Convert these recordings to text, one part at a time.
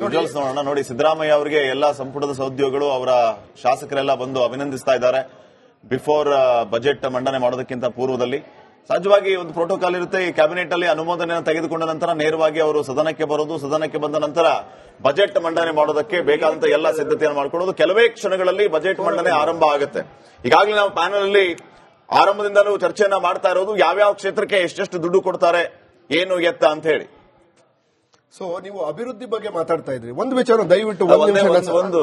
Visuals ನೋಡೋಣ. ನೋಡಿ, ಸಿದ್ದರಾಮಯ್ಯ ಅವರಿಗೆ ಎಲ್ಲಾ ಸಂಪುಟದ ಸಹೋದ್ಯೋಗಿಗಳು ಅವರ ಶಾಸಕರೆಲ್ಲ ಬಂದು ಅಭಿನಂದಿಸ್ತಾ ಇದ್ದಾರೆ ಬಿಫೋರ್ ಬಜೆಟ್ ಮಂಡನೆ ಮಾಡೋದಕ್ಕಿಂತ ಪೂರ್ವದಲ್ಲಿ. ಸಹಜವಾಗಿ ಒಂದು ಪ್ರೋಟೋಕಾಲ್ ಇರುತ್ತೆ. ಈ ಕ್ಯಾಬಿನೆಟ್ ಅಲ್ಲಿ ಅನುಮೋದನೆಯನ್ನು ತೆಗೆದುಕೊಂಡ ನಂತರ ನೇರವಾಗಿ ಅವರು ಸದನಕ್ಕೆ ಬರೋದು, ಸದನಕ್ಕೆ ಬಂದ ನಂತರ ಬಜೆಟ್ ಮಂಡನೆ ಮಾಡೋದಕ್ಕೆ ಬೇಕಾದಂತ ಎಲ್ಲ ಸಿದ್ಧತೆಯನ್ನು ಮಾಡಿಕೊಳ್ಳೋದು. ಕೆಲವೇ ಕ್ಷಣಗಳಲ್ಲಿ ಬಜೆಟ್ ಮಂಡನೆ ಆರಂಭ ಆಗುತ್ತೆ. ಈಗಾಗಲೇ ನಾವು ಪ್ಯಾನಲ್ ಅಲ್ಲಿ ಆರಂಭದಿಂದಲೂ ಚರ್ಚೆಯನ್ನ ಮಾಡ್ತಾ ಇರೋದು ಯಾವ್ಯಾವ ಕ್ಷೇತ್ರಕ್ಕೆ ಎಷ್ಟೆಷ್ಟು ದುಡ್ಡು ಕೊಡ್ತಾರೆ, ಏನು ಎತ್ತ ಅಂತ ಹೇಳಿ. ಸೊ ನೀವು ಅಭಿವೃದ್ಧಿ ಬಗ್ಗೆ ಮಾತಾಡ್ತಾ ಇದ್ರಿ. ಒಂದು ವಿಚಾರ ದಯವಿಟ್ಟು ಒಂದು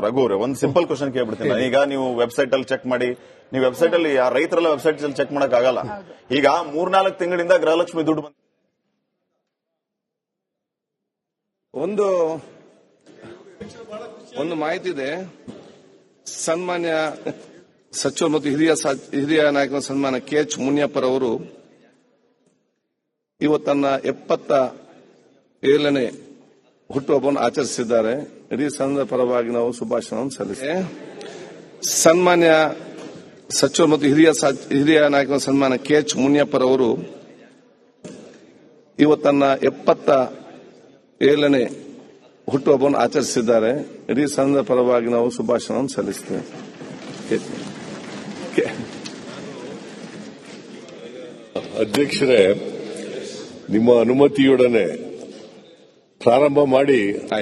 ರಘು ಅವರೇ, ಒಂದು ಸಿಂಪಲ್ ಕ್ವಶನ್ ಕೇಳ್ಬಿಡ್ತೀನಿ. ಈಗ ನೀವು ವೆಬ್ಸೈಟ್ ಅಲ್ಲಿ ಚೆಕ್ ಮಾಡಿ, ನೀವು ವೆಬ್ಸೈಟ್ ಅಲ್ಲಿ ರೈತರೆಲ್ಲ ವೆಬ್ಸೈಟ್ ಅಲ್ಲಿ ಚೆಕ್ ಮಾಡಕ್ ಆಗಲ್ಲ. ಈಗ 3-4 ತಿಂಗಳಿಂದ ಗೃಹಲಕ್ಷ್ಮಿ ದುಡ್ಡು ಬಂದ ಒಂದು ಮಾಹಿತಿ ಇದೆ. ಸನ್ಮಾನ್ಯ ಸಚಿವರು ಮತ್ತು ಹಿರಿಯ ನಾಯಕರ ಸನ್ಮಾನ್ಯ KH ಮುನಿಯಪ್ಪರವರು ಇವತ್ತನ್ನ 77ನೇ ಹುಟ್ಟುಹಬ್ಬವನ್ನು ಆಚರಿಸಿದ್ದಾರೆ. ಇಡೀ ಸಂಘದ ಪರವಾಗಿ ನಾವು ಶುಭಾಶಯವನ್ನು ಸಲ್ಲಿಸ್ತೇವೆ. ಸನ್ಮಾನ್ಯ ಸಚಿವರು ಮತ್ತು ಹಿರಿಯ ನಾಯಕರ ಸನ್ಮಾನ್ಯ KH ಮುನಿಯಪ್ಪರವರು ಇವತ್ತನ್ನ 77ನೇ ಹುಟ್ಟುಹಬ್ಬವನ್ನು ಆಚರಿಸಿದ್ದಾರೆ. ಇಡೀ ಸಂಘದ ಪರವಾಗಿ ನಾವು ಶುಭಾಶಯವನ್ನು ಸಲ್ಲಿಸ್ತೇವೆ. ಅಧ್ಯಕ್ಷರೇ, ನಿಮ್ಮ ಅನುಮತಿಯೊಡನೆ ಪ್ರಾರಂಭ ಮಾಡಿ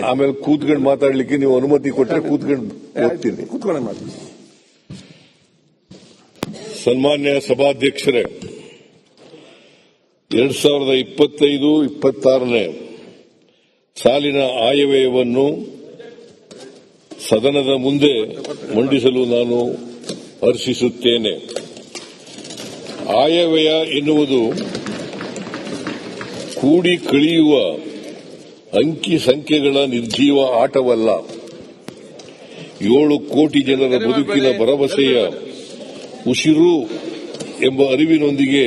ಆಮೇಲೆ ಕೂತ್ಕೊಂಡು ಮಾತಾಡ್ಲಿಕ್ಕೆ ನೀವು ಅನುಮತಿ ಕೊಟ್ಟರೆ ಕೂತ್ಕೊಂಡು ಹೋಗ್ತೀನಿ. ಸನ್ಮಾನ್ಯ ಸಭಾಧ್ಯಕ್ಷರೇ, 2025-26ನೇ ಸಾಲಿನ ಆಯವ್ಯಯವನ್ನು ಸದನದ ಮುಂದೆ ಮಂಡಿಸಲು ನಾನು ಹರ್ಷಿಸುತ್ತೇನೆ. ಆಯವ್ಯಯ ಎನ್ನುವುದು ಕೂಡಿ ಕಳೆಯುವ ಅಂಕಿ ಸಂಖ್ಯೆಗಳ ನಿರ್ಜೀವ ಆಟವಲ್ಲ. 7 ಕೋಟಿ ಜನರ ಬದುಕಿನ ಭರವಸೆಯ ಉಸಿರು ಎಂಬ ಅರಿವಿನೊಂದಿಗೆ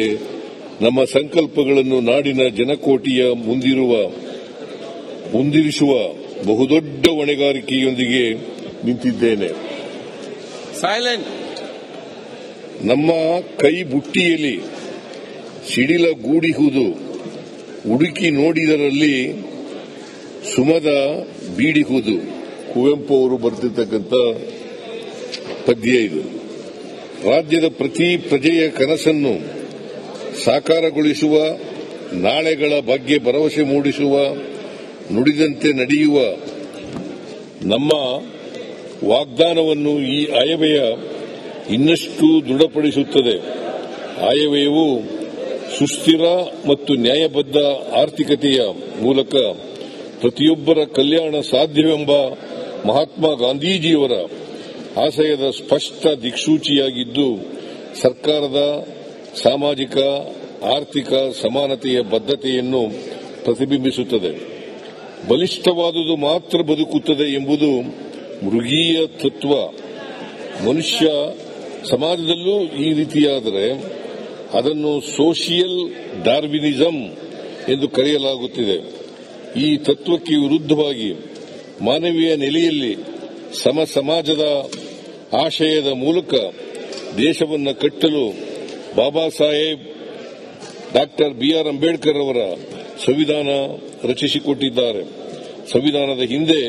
ನಮ್ಮ ಸಂಕಲ್ಪಗಳನ್ನು ನಾಡಿನ ಜನಕೋಟಿಯ ಮುಂದಿರಿಸುವ ಬಹುದೊಡ್ಡ ಹೊಣೆಗಾರಿಕೆಯೊಂದಿಗೆ ನಿಂತಿದ್ದೇನೆ. ನಮ್ಮ ಕೈ ಬುಟ್ಟಿಯಲ್ಲಿ ಸಿಡಿಲ ಗೂಡಿಹುದು, ಹುಡುಕಿ ನೋಡಿದರಲ್ಲಿ ಸುಮದ ಬೀಡಿಹುದು. ಕುವೆಂಪು ಅವರು ಬರೆದಿರ್ತಕ್ಕಂಥ ಪದ್ಯ ಇದು. ರಾಜ್ಯದ ಪ್ರತಿ ಪ್ರಜೆಯ ಕನಸನ್ನು ಸಾಕಾರಗೊಳಿಸುವ, ನಾಳೆಗಳ ಬಗ್ಗೆ ಭರವಸೆ ಮೂಡಿಸುವ, ನುಡಿದಂತೆ ನಡೆಯುವ ನಮ್ಮ ವಾಗ್ದಾನವನ್ನು ಈ ಆಯವ್ಯಯ ಇನ್ನಷ್ಟು ದೃಢಪಡಿಸುತ್ತದೆ. ಆಯವ್ಯಯವು ಸುಸ್ಥಿರ ಮತ್ತು ನ್ಯಾಯಬದ್ಧ ಆರ್ಥಿಕತೆಯ ಮೂಲಕ ಪ್ರತಿಯೊಬ್ಬರ ಕಲ್ಯಾಣ ಸಾಧ್ಯವೆಂಬ ಮಹಾತ್ಮ ಗಾಂಧೀಜಿಯವರ ಆಶಯದ ಸ್ಪಷ್ಟ ದಿಕ್ಸೂಚಿಯಾಗಿದ್ದು, ಸರ್ಕಾರದ ಸಾಮಾಜಿಕ ಆರ್ಥಿಕ ಸಮಾನತೆಯ ಬದ್ಧತೆಯನ್ನು ಪ್ರತಿಬಿಂಬಿಸುತ್ತದೆ. ಬಲಿಷ್ಠವಾದುದು ಮಾತ್ರ ಬದುಕುತ್ತದೆ ಎಂಬುದು ಮೃಗೀಯ ತತ್ವ. ಮನುಷ್ಯ ಸಮಾಜದಲ್ಲೂ ಈ ರೀತಿಯಾದರೆ ಅದನ್ನು ಸೋಷಿಯಲ್ ಡಾರ್ವಿನಿಸಂ ಎಂದು ಕರೆಯಲಾಗುತ್ತಿದೆ. ಈ ತತ್ವಕ್ಕೆ ವಿರುದ್ಧವಾಗಿ ಮಾನವೀಯ ನೆಲೆಯಲ್ಲಿ ಸಮ ಸಮಾಜದ ಆಶಯದ ಮೂಲಕ ದೇಶವನ್ನು ಕಟ್ಟಲು ಬಾಬಾ ಸಾಹೇಬ್ ಡಾ BR ಅಂಬೇಡ್ಕರ್ ಅವರ ಸಂವಿಧಾನ ರಚಿಸಿಕೊಟ್ಟಿದ್ದಾರೆ. ಸಂವಿಧಾನದ ಹಿಂದೆ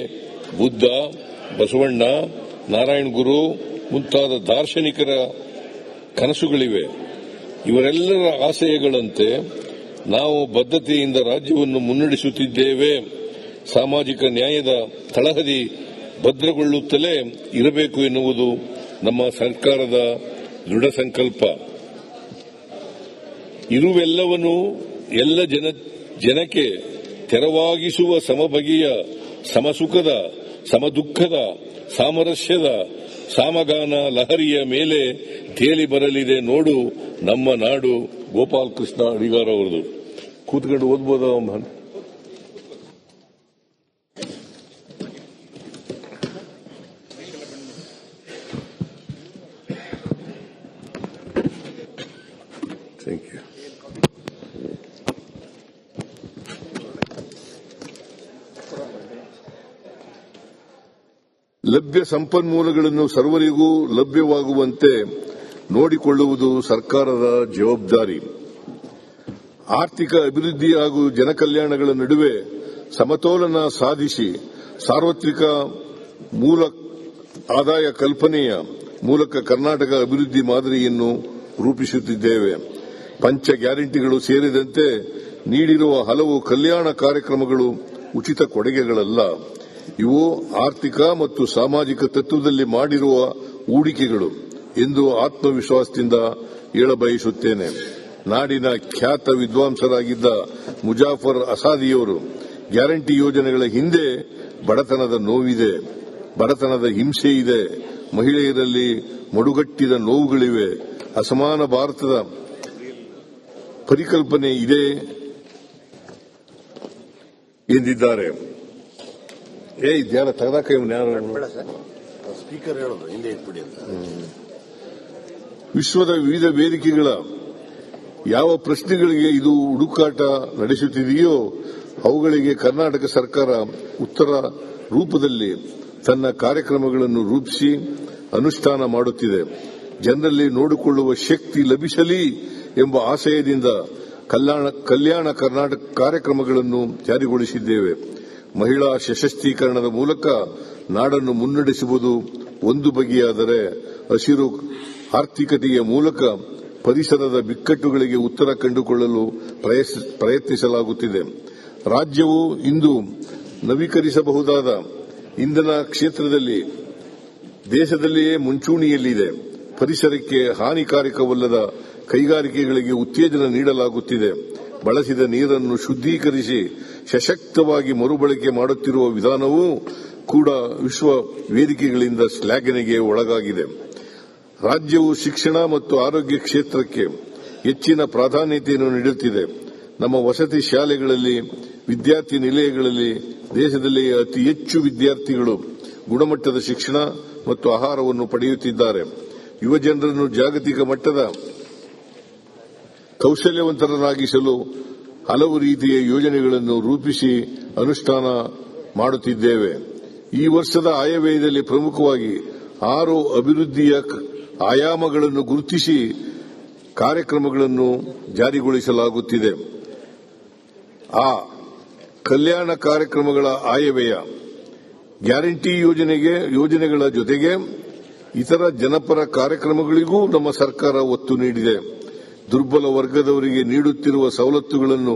ಬುದ್ಧ, ಬಸವಣ್ಣ, ನಾರಾಯಣ ಗುರು ಮುಂತಾದ ದಾರ್ಶನಿಕರ ಕನಸುಗಳಿವೆ. ಇವರೆಲ್ಲರ ಆಶಯಗಳಂತೆ ನಾವು ಬದ್ಧತೆಯಿಂದ ರಾಜ್ಯವನ್ನು ಮುನ್ನಡೆಸುತ್ತಿದ್ದೇವೆ. ಸಾಮಾಜಿಕ ನ್ಯಾಯದ ತಳಹದಿ ಭದ್ರಗೊಳ್ಳುತ್ತಲೇ ಇರಬೇಕು ಎನ್ನುವುದು ನಮ್ಮ ಸರ್ಕಾರದ ದೃಢ ಸಂಕಲ್ಪ. ಇರುವೆಲ್ಲವನ್ನೂ ಎಲ್ಲ ಜನಕ್ಕೆ ತೆರವಾಗಿಸುವ ಸಮಬಗೆಯ, ಸಮಸುಖದ, ಸಮದುಃಖದ, ಸಾಮರಸ್ಯದ ಸಾಮಗಾನ ಲಹರಿಯ ಮೇಲೆ ತೇಲಿ ಬರಲಿದೆ ನೋಡು ನಮ್ಮ ನಾಡು. ಗೋಪಾಲ್ ಕೃಷ್ಣ ಅಡಿಗಾರ್ ಅವರದು. ಕೂತ್ಕೊಂಡು ಓದ್ಬೋದ? Thank you. ಲಭ್ಯ ಸಂಪನ್ಮೂಲಗಳನ್ನು ಸರ್ವರಿಗೂ ಲಭ್ಯವಾಗುವಂತೆ ನೋಡಿಕೊಳ್ಳುವುದು ಸರ್ಕಾರದ ಜವಾಬ್ದಾರಿ. ಆರ್ಥಿಕ ಅಭಿವೃದ್ಧಿ ಹಾಗೂ ಜನಕಲ್ಯಾಣಗಳ ನಡುವೆ ಸಮತೋಲನ ಸಾಧಿಸಿ ಸಾರ್ವತ್ರಿಕ ಮೂಲ ಆದಾಯ ಕಲ್ಪನೆಯ ಮೂಲಕ ಕರ್ನಾಟಕ ಅಭಿವೃದ್ಧಿ ಮಾದರಿಯನ್ನು ರೂಪಿಸುತ್ತಿದ್ದೇವೆ. ಪಂಚ ಗ್ಯಾರಂಟಿಗಳು ಸೇರಿದಂತೆ ನೀಡಿರುವ ಹಲವು ಕಲ್ಯಾಣ ಕಾರ್ಯಕ್ರಮಗಳು ಉಚಿತ ಕೊಡುಗೆಗಳಲ್ಲ. ಇವು ಆರ್ಥಿಕ ಮತ್ತು ಸಾಮಾಜಿಕ ತತ್ವದಲ್ಲಿ ಮಾಡಿರುವ ಹೂಡಿಕೆಗಳು ಎಂದು ಆತ್ಮವಿಶ್ವಾಸದಿಂದ ಹೇಳಬಯಸುತ್ತೇನೆ. ನಾಡಿನ ಖ್ಯಾತ ವಿದ್ವಾಂಸರಾಗಿದ್ದ ಮುಜಾಫರ್ ಅಸಾದಿಯವರು ಗ್ಯಾರಂಟಿ ಯೋಜನೆಗಳ ಹಿಂದೆ ಬಡತನದ ನೋವಿದೆ, ಬಡತನದ ಹಿಂಸೆ ಇದೆ, ಮಹಿಳೆಯರಲ್ಲಿ ಮಡುಗಟ್ಟಿದ ನೋವುಗಳಿವೆ, ಅಸಮಾನ ಭಾರತದ ಪರಿಕಲ್ಪನೆ ಇದೆ ಎಂದಿದ್ದಾರೆ. ಇದ್ಯಾರ ತೆಗೆದಾಕ ಸ್ಪೀಕರ್ ಹೇಳೋದು ಹಿಂದೆ ಇಟ್ಬಿಡಿ ಅಂತ. ವಿಶ್ವದ ವಿವಿಧ ವೇದಿಕೆಗಳ ಯಾವ ಪ್ರಶ್ನೆಗಳಿಗೆ ಇದು ಹುಡುಕಾಟ ನಡೆಸುತ್ತಿದೆಯೋ ಅವುಗಳಿಗೆ ಕರ್ನಾಟಕ ಸರ್ಕಾರ ಉತ್ತರ ರೂಪದಲ್ಲಿ ತನ್ನ ಕಾರ್ಯಕ್ರಮಗಳನ್ನು ರೂಪಿಸಿ ಅನುಷ್ಠಾನ ಮಾಡುತ್ತಿದೆ. ಜನರಲ್ಲಿ ನೋಡಿಕೊಳ್ಳುವ ಶಕ್ತಿ ಲಭಿಸಲಿ ಎಂಬ ಆಶಯದಿಂದ ಕಲ್ಯಾಣ ಕರ್ನಾಟಕ ಕಾರ್ಯಕ್ರಮಗಳನ್ನು ಜಾರಿಗೊಳಿಸಿದ್ದೇವೆ. ಮಹಿಳಾ ಸಶಕ್ತೀಕರಣದ ಮೂಲಕ ನಾಡನ್ನು ಮುನ್ನಡೆಸುವುದು ಒಂದು ಬಗೆಯಾದರೆ, ಹಸಿರು ಆರ್ಥಿಕತೆಯ ಮೂಲಕ ಪರಿಸರದ ಬಿಕ್ಕಟ್ಟುಗಳಿಗೆ ಉತ್ತರ ಕಂಡುಕೊಳ್ಳಲು ಪ್ರಯತ್ನಿಸಲಾಗುತ್ತಿದೆ. ರಾಜ್ಯವು ಇಂದು ನವೀಕರಿಸಬಹುದಾದ ಇಂಧನ ಕ್ಷೇತ್ರದಲ್ಲಿ ದೇಶದಲ್ಲಿಯೇ ಮುಂಚೂಣಿಯಲ್ಲಿದೆ. ಪರಿಸರಕ್ಕೆ ಹಾನಿಕಾರಕವಲ್ಲದ ಕೈಗಾರಿಕೆಗಳಿಗೆ ಉತ್ತೇಜನ ನೀಡಲಾಗುತ್ತಿದೆ. ಬಳಸಿದ ನೀರನ್ನು ಶುದ್ದೀಕರಿಸಿ ಸಶಕ್ತವಾಗಿ ಮರುಬಳಕೆ ಮಾಡುತ್ತಿರುವ ವಿಧಾನವೂ ಕೂಡ ವಿಶ್ವ ವೇದಿಕೆಗಳಿಂದ ಶ್ಲಾಘನೆಗೆ ಒಳಗಾಗಿದೆ. ರಾಜ್ಯವು ಶಿಕ್ಷಣ ಮತ್ತು ಆರೋಗ್ಯ ಕ್ಷೇತ್ರಕ್ಕೆ ಹೆಚ್ಚಿನ ಪ್ರಾಧಾನ್ಯತೆಯನ್ನು ನೀಡುತ್ತಿದೆ. ನಮ್ಮ ವಸತಿ ಶಾಲೆಗಳಲ್ಲಿ, ವಿದ್ಯಾರ್ಥಿ ನಿಲಯಗಳಲ್ಲಿ ದೇಶದಲ್ಲಿ ಅತಿ ಹೆಚ್ಚು ವಿದ್ಯಾರ್ಥಿಗಳು ಗುಣಮಟ್ಟದ ಶಿಕ್ಷಣ ಮತ್ತು ಆಹಾರವನ್ನು ಪಡೆಯುತ್ತಿದ್ದಾರೆ. ಯುವಜನರನ್ನು ಜಾಗತಿಕ ಮಟ್ಟದ ಕೌಶಲ್ಯವಂತರನ್ನಾಗಿಸಲು ಹಲವು ರೀತಿಯ ಯೋಜನೆಗಳನ್ನು ರೂಪಿಸಿ ಅನುಷ್ಠಾನ ಮಾಡುತ್ತಿದ್ದೇವೆ. ಈ ವರ್ಷದ ಆಯವ್ಯಯದಲ್ಲಿ ಪ್ರಮುಖವಾಗಿ 6 ಅಭಿವೃದ್ಧಿಯ ಆಯಾಮಗಳನ್ನು ಗುರುತಿಸಿ ಕಾರ್ಯಕ್ರಮಗಳನ್ನು ಜಾರಿಗೊಳಿಸಲಾಗುತ್ತಿದೆ. ಕಲ್ಯಾಣ ಕಾರ್ಯಕ್ರಮಗಳ ಆಯವ್ಯಯ ಗ್ಯಾರಂಟಿ ಯೋಜನೆಗಳ ಜೊತೆಗೆ ಇತರ ಜನಪರ ಕಾರ್ಯಕ್ರಮಗಳಿಗೂ ನಮ್ಮ ಸರ್ಕಾರ ಒತ್ತು ನೀಡಿದೆ. ದುರ್ಬಲ ವರ್ಗದವರಿಗೆ ನೀಡುತ್ತಿರುವ ಸವಲತ್ತುಗಳನ್ನು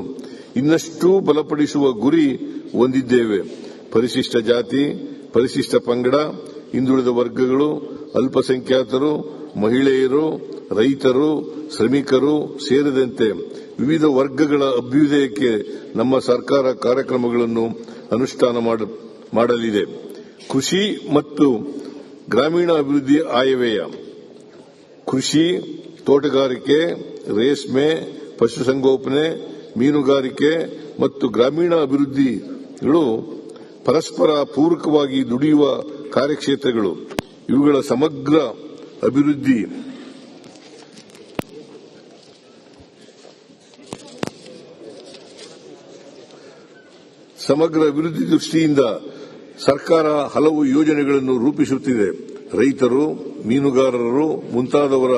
ಇನ್ನಷ್ಟು ಬಲಪಡಿಸುವ ಗುರಿ ಹೊಂದಿದ್ದೇವೆ. ಪರಿಶಿಷ್ಟ ಜಾತಿ, ಪರಿಶಿಷ್ಟ ಪಂಗಡ, ಹಿಂದುಳಿದ ವರ್ಗಗಳು, ಅಲ್ಪಸಂಖ್ಯಾತರು, ಮಹಿಳೆಯರು, ರೈತರು, ಶ್ರಮಿಕರು ಸೇರಿದಂತೆ ವಿವಿಧ ವರ್ಗಗಳ ಅಭ್ಯುದಯಕ್ಕೆ ನಮ್ಮ ಸರ್ಕಾರ ಕಾರ್ಯಕ್ರಮಗಳನ್ನು ಅನುಷ್ಠಾನ ಮಾಡಲಿದೆ. ಕೃಷಿ ಮತ್ತು ಗ್ರಾಮೀಣ ಅಭಿವೃದ್ಧಿ ಆಯವ್ಯಯ ಕೃಷಿ, ತೋಟಗಾರಿಕೆ, ರೇಷ್ಮೆ, ಪಶುಸಂಗೋಪನೆ, ಮೀನುಗಾರಿಕೆ ಮತ್ತು ಗ್ರಾಮೀಣ ಅಭಿವೃದ್ಧಿಗಳು ಪರಸ್ಪರ ಪೂರಕವಾಗಿ ದುಡಿಯುವ ಕಾರ್ಯಕ್ಷೇತ್ರಗಳು. ಇವುಗಳ ಸಮಗ್ರ ಅಭಿವೃದ್ಧಿ ದೃಷ್ಟಿಯಿಂದ ಸರ್ಕಾರ ಹಲವು ಯೋಜನೆಗಳನ್ನು ರೂಪಿಸುತ್ತಿದೆ. ರೈತರು, ಮೀನುಗಾರರು ಮುಂತಾದವರ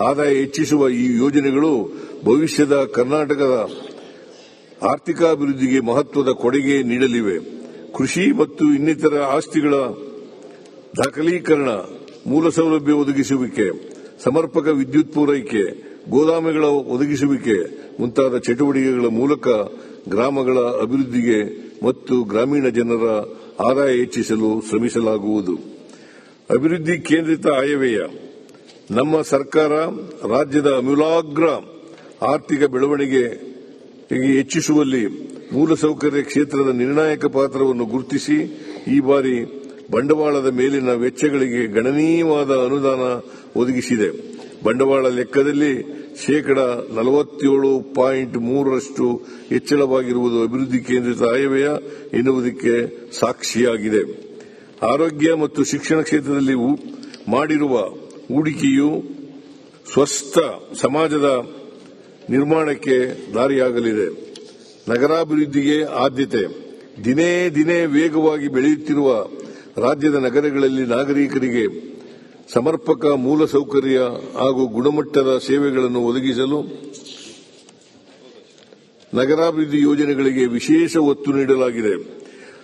ಆದಾಯ ಹೆಚ್ಚಿಸುವ ಈ ಯೋಜನೆಗಳು ಭವಿಷ್ಯದ ಕರ್ನಾಟಕದ ಆರ್ಥಿಕಾಭಿವೃದ್ಧಿಗೆ ಮಹತ್ವದ ಕೊಡುಗೆ ನೀಡಲಿವೆ. ಕೃಷಿ ಮತ್ತು ಇನ್ನಿತರ ಆಸ್ತಿಗಳ ದಾಖಲೀಕರಣ, ಮೂಲಸೌಲಭ್ಯ ಒದಗಿಸುವಿಕೆ, ಸಮರ್ಪಕ ವಿದ್ಯುತ್ ಪೂರೈಕೆ, ಗೋದಾಮುಗಳ ಒದಗಿಸುವಿಕೆ ಮುಂತಾದ ಚಟುವಟಿಕೆಗಳ ಮೂಲಕ ಗ್ರಾಮಗಳ ಅಭಿವೃದ್ಧಿಗೆ ಮತ್ತು ಗ್ರಾಮೀಣ ಜನರ ಆದಾಯ ಹೆಚ್ಚಿಸಲು ಶ್ರಮಿಸಲಾಗುವುದು. ಅಭಿವೃದ್ಧಿ ಕೇಂದ್ರಿತ ಆಯವ್ಯಯ ನಮ್ಮ ಸರ್ಕಾರ ರಾಜ್ಯದ ಅಮೂಲಾಗ್ರ ಆರ್ಥಿಕ ಬೆಳವಣಿಗೆ ಹೆಚ್ಚಿಸುವಲ್ಲಿ ಮೂಲಸೌಕರ್ಯ ಕ್ಷೇತ್ರದ ನಿರ್ಣಾಯಕ ಪಾತ್ರವನ್ನು ಗುರುತಿಸಿ ಈ ಬಾರಿ ಬಂಡವಾಳದ ಮೇಲಿನ ವೆಚ್ಚಗಳಿಗೆ ಗಣನೀಯವಾದ ಅನುದಾನ ಒದಗಿಸಿದೆ. ಬಂಡವಾಳ ಲೆಕ್ಕದಲ್ಲಿ 47.3% ಹೆಚ್ಚಳವಾಗಿರುವುದು ಅಭಿವೃದ್ಧಿ ಕೇಂದ್ರಿತ ಆಯವ್ಯಯ ಎನ್ನುವುದಕ್ಕೆ ಸಾಕ್ಷಿಯಾಗಿದೆ. ಆರೋಗ್ಯ ಮತ್ತು ಶಿಕ್ಷಣ ಕ್ಷೇತ್ರದಲ್ಲಿ ಮಾಡಿರುವ ಹೂಡಿಕೆಯು ಸ್ವಸ್ಥ ಸಮಾಜದ ನಿರ್ಮಾಣಕ್ಕೆ ದಾರಿಯಾಗಲಿದೆ. ನಗರಾಭಿವೃದ್ಧಿಗೆ ಆದ್ಯತೆ. ದಿನೇ ದಿನೇ ವೇಗವಾಗಿ ಬೆಳೆಯುತ್ತಿರುವ ರಾಜ್ಯದ ನಗರಗಳಲ್ಲಿ ನಾಗರಿಕರಿಗೆ ಸಮರ್ಪಕ ಮೂಲಸೌಕರ್ಯ ಹಾಗೂ ಗುಣಮಟ್ಟದ ಸೇವೆಗಳನ್ನು ಒದಗಿಸಲು ನಗರಾಭಿವೃದ್ಧಿ ಯೋಜನೆಗಳಿಗೆ ವಿಶೇಷ ಒತ್ತು ನೀಡಲಾಗಿದೆ.